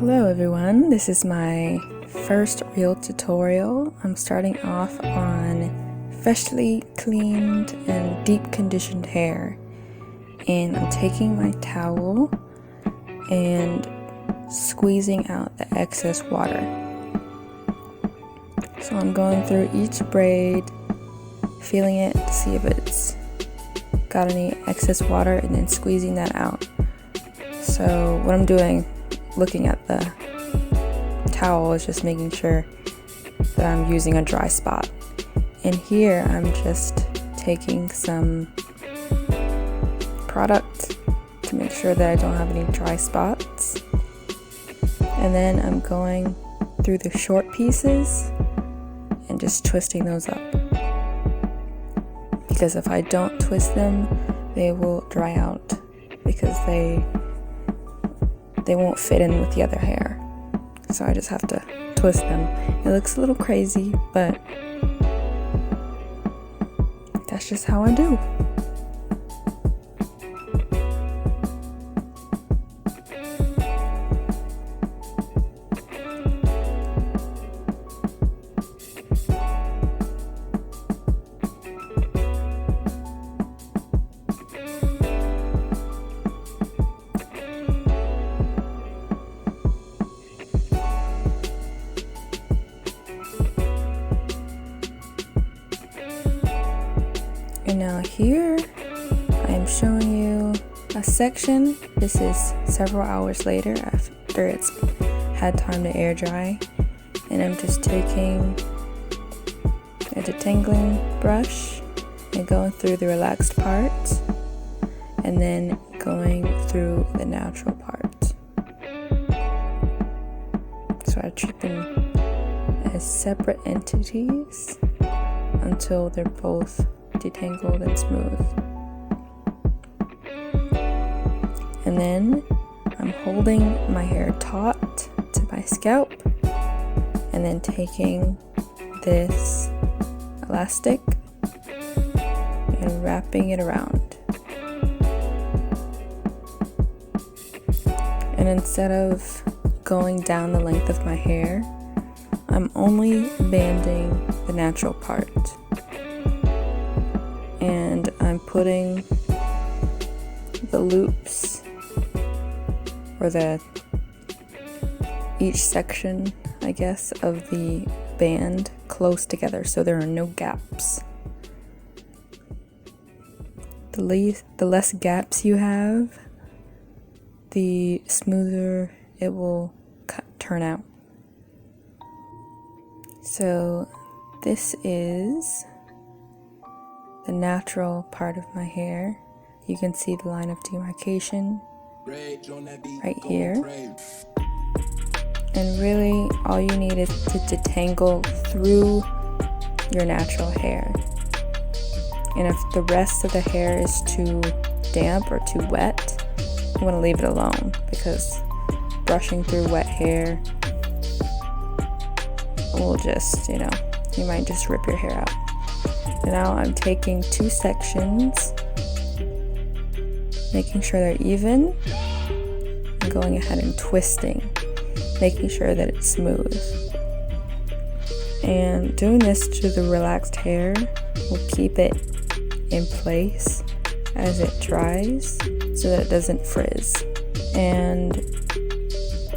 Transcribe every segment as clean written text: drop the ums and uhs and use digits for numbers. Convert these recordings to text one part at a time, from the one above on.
Hello everyone, this is my first real tutorial. I'm starting off on freshly cleaned and deep conditioned hair, and I'm taking my towel and squeezing out the excess water. So I'm going through each braid, feeling it to see if it's got any excess water, and then squeezing that out. So what I'm doing, looking at the towel, is just making sure that I'm using a dry spot. And here I'm just taking some product to make sure that I don't have any dry spots. And then I'm going through the short pieces and just twisting those up. Because if I don't twist them, they will dry out because they won't fit in with the other hair. So I just have to twist them. It looks a little crazy, but that's just how I do. And now here, I am showing you a section. This is several hours later after it's had time to air dry. And I'm just taking a detangling brush and going through the relaxed part, and then going through the natural part. So I treat them as separate entities until they're both detangled and smooth. And then I'm holding my hair taut to my scalp and then taking this elastic and wrapping it around. And instead of going down the length of my hair, I'm only banding the natural part. And I'm putting the loops, or each section, I guess, of the band close together so there are no gaps. The less gaps you have, the smoother it will turn out. So this is the natural part of my hair. You can see the line of demarcation right here. And really all you need is to detangle through your natural hair. And if the rest of the hair is too damp or too wet, you want to leave it alone, because brushing through wet hair will just, you might just rip your hair out. Now I'm taking two sections, making sure they're even, and going ahead and twisting, making sure that it's smooth. And doing this to the relaxed hair will keep it in place as it dries so that it doesn't frizz. And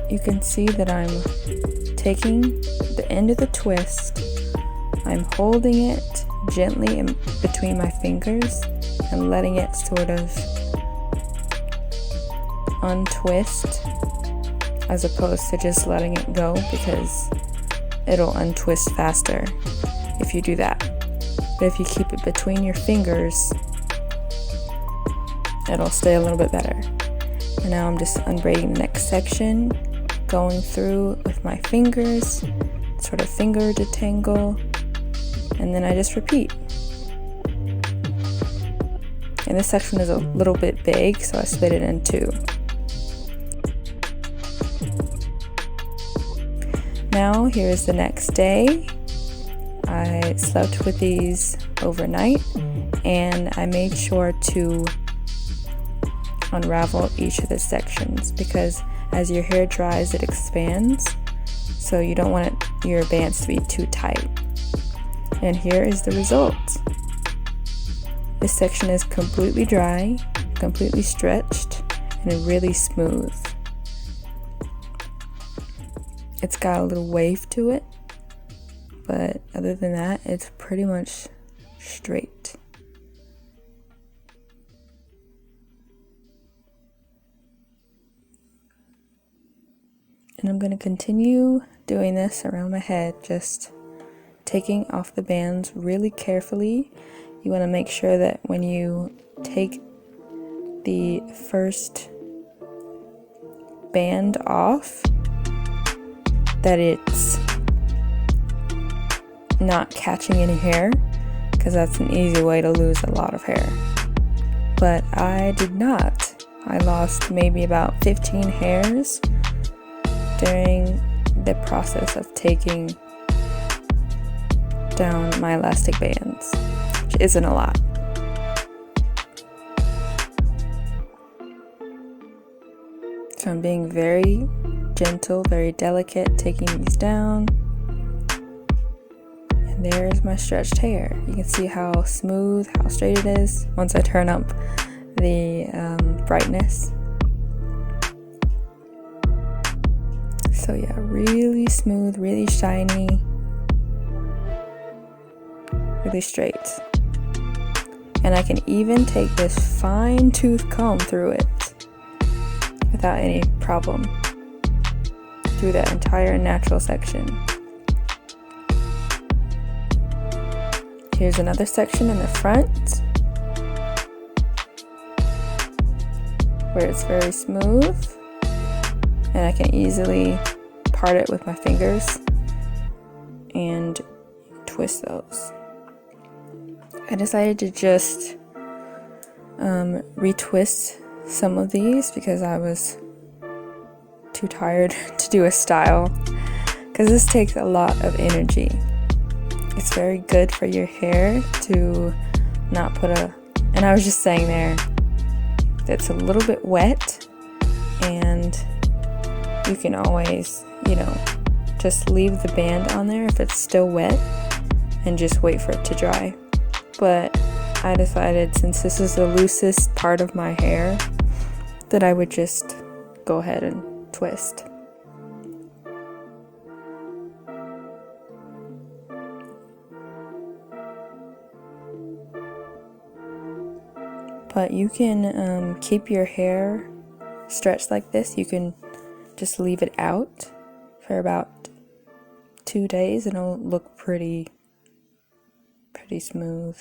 you can see that I'm taking the end of the twist, I'm holding it gently in between my fingers and letting it sort of untwist, as opposed to just letting it go, because it'll untwist faster if you do that. But if you keep it between your fingers, it'll stay a little bit better. And now I'm just unbraiding the next section, going through with my fingers, sort of finger detangle, and then I just repeat. And this section is a little bit big, so I split it in two. Now here's the next day. I slept with these overnight, and I made sure to unravel each of the sections, because as your hair dries, it expands, so you don't want your bands to be too tight. And here is the result. This section is completely dry, completely stretched, and really smooth. It's got a little wave to it, but other than that, it's pretty much straight. And I'm going to continue doing this around my head, just taking off the bands really carefully. You want to make sure that when you take the first band off, that it's not catching any hair, because that's an easy way to lose a lot of hair. But I did not. I lost maybe about 15 hairs during the process of taking down my elastic bands, which isn't a lot. So I'm being very gentle, very delicate, taking these down. And there's my stretched hair. You can see how smooth, how straight it is once I turn up the brightness. So yeah, really smooth, really shiny, really straight. And I can even take this fine tooth comb through it without any problem, through that entire natural section. Here's another section in the front where it's very smooth, and I can easily part it with my fingers and twist those. I decided to just retwist some of these because I was too tired to do a style, because this takes a lot of energy. It's very good for your hair to not put and I was just saying there, it's a little bit wet, and you can always, just leave the band on there if it's still wet and just wait for it to dry. But I decided, since this is the loosest part of my hair, that I would just go ahead and twist. But you can keep your hair stretched like this. You can just leave it out for about 2 days and it'll look pretty smooth.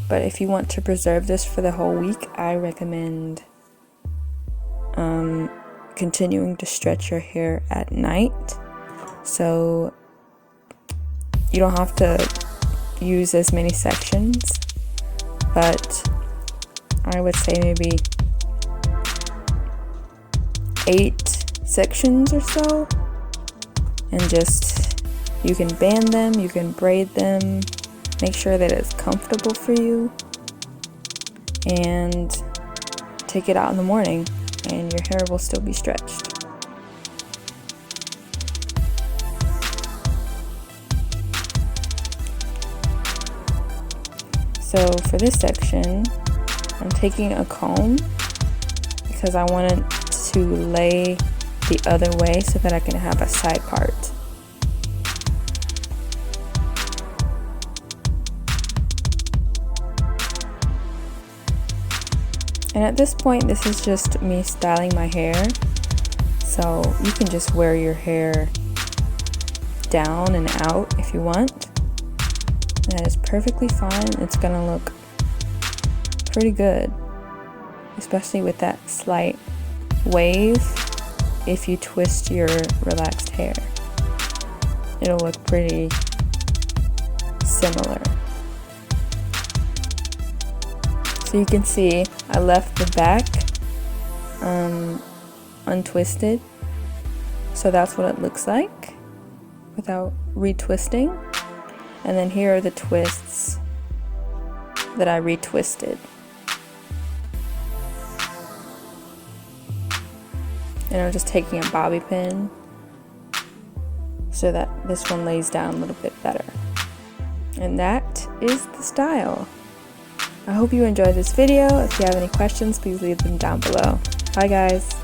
But if you want to preserve this for the whole week, I recommend continuing to stretch your hair at night. So you don't have to use as many sections, but I would say maybe 8 sections or so, and just, you can band them, you can braid them, make sure that it's comfortable for you, and take it out in the morning and your hair will still be stretched. So for this section, I'm taking a comb because I wanted to lay the other way so that I can have a side part. And at this point, this is just me styling my hair. So you can just wear your hair down and out if you want. That is perfectly fine. It's gonna look pretty good, especially with that slight wave. If you twist your relaxed hair, it'll look pretty similar. So you can see I left the back untwisted, so that's what it looks like without retwisting. And then here are the twists that I retwisted. And I'm just taking a bobby pin so that this one lays down a little bit better. And that is the style. I hope you enjoyed this video. If you have any questions, please leave them down below. Bye guys.